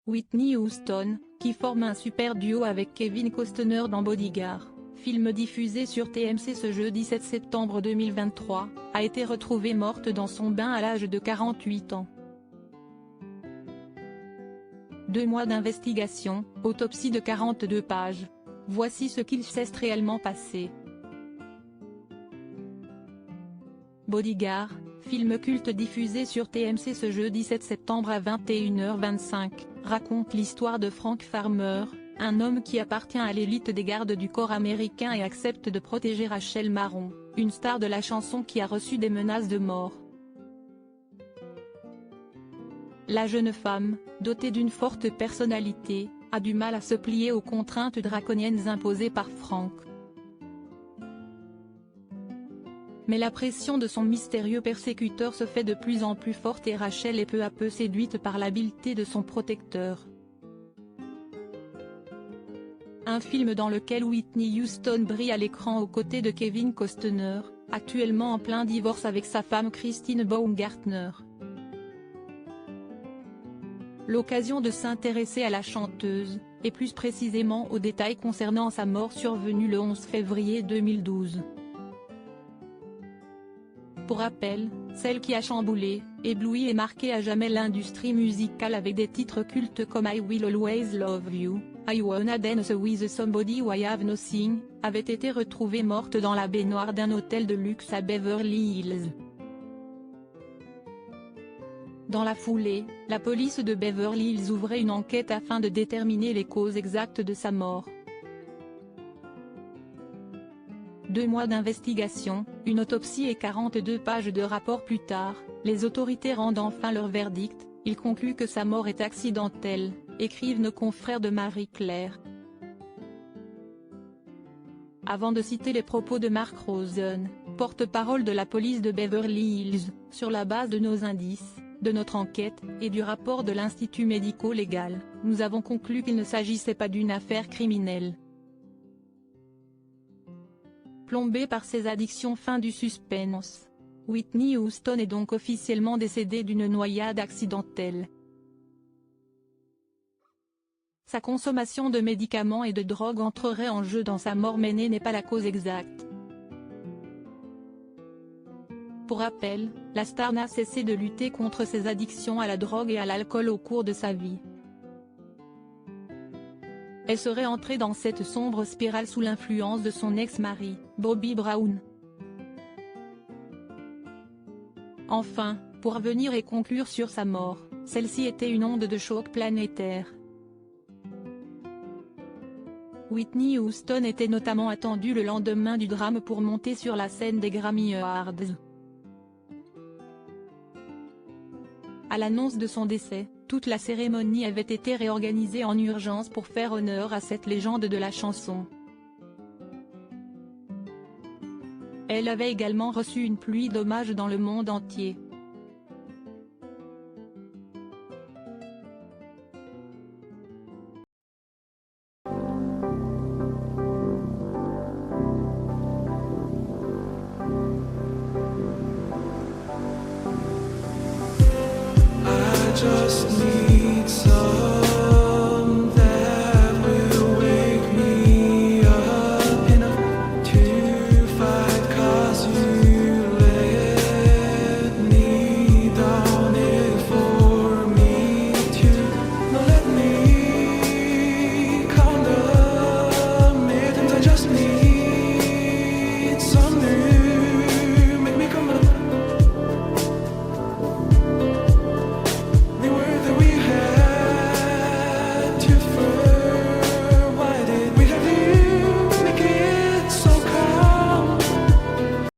Whitney Houston, qui forme un super duo avec Kevin Costner dans Bodyguard, film diffusé sur TMC ce jeudi 7 septembre 2023, a été retrouvée morte dans son bain à l'âge de 48 ans. 2 mois d'investigation, autopsie de 42 pages. Voici ce qu'il s'est réellement passé. Bodyguard, film culte diffusé sur TMC ce jeudi 7 septembre à 21h25, raconte l'histoire de Frank Farmer, un homme qui appartient à l'élite des gardes du corps américain et accepte de protéger Rachel Marron, une star de la chanson qui a reçu des menaces de mort. La jeune femme, dotée d'une forte personnalité, a du mal à se plier aux contraintes draconiennes imposées par Frank. Mais la pression de son mystérieux persécuteur se fait de plus en plus forte et Rachel est peu à peu séduite par l'habileté de son protecteur. Un film dans lequel Whitney Houston brille à l'écran aux côtés de Kevin Costner, actuellement en plein divorce avec sa femme Christine Baumgartner. L'occasion de s'intéresser à la chanteuse, et plus précisément aux détails concernant sa mort survenue le 11 février 2012. Pour rappel, celle qui a chamboulé, ébloui et marqué à jamais l'industrie musicale avec des titres cultes comme I Will Always Love You, I Wanna Dance With Somebody Who I Have Nothing, avait été retrouvée morte dans la baignoire d'un hôtel de luxe à Beverly Hills. Dans la foulée, la police de Beverly Hills ouvrait une enquête afin de déterminer les causes exactes de sa mort. 2 mois d'investigation, une autopsie et 42 pages de rapport plus tard, les autorités rendent enfin leur verdict. Ils concluent que sa mort est accidentelle, écrivent nos confrères de Marie-Claire. Avant de citer les propos de Mark Rosen, porte-parole de la police de Beverly Hills, sur la base de nos indices, de notre enquête, et du rapport de l'Institut médico-légal, nous avons conclu qu'il ne s'agissait pas d'une affaire criminelle. Plombée par ses addictions. Fin du suspense. Whitney Houston est donc officiellement décédée d'une noyade accidentelle. Sa consommation de médicaments et de drogues entrerait en jeu dans sa mort, mais n'est pas la cause exacte. Pour rappel, la star n'a cessé de lutter contre ses addictions à la drogue et à l'alcool au cours de sa vie. Elle serait entrée dans cette sombre spirale sous l'influence de son ex-mari, Bobby Brown. Enfin, pour revenir et conclure sur sa mort, celle-ci était une onde de choc planétaire. Whitney Houston était notamment attendue le lendemain du drame pour monter sur la scène des Grammy Awards. À l'annonce de son décès, toute la cérémonie avait été réorganisée en urgence pour faire honneur à cette légende de la chanson. Elle avait également reçu une pluie d'hommages dans le monde entier. Just need some that will wake me up enough to fight, 'cause you let me down it for me to not let me condemn it, and I just need some new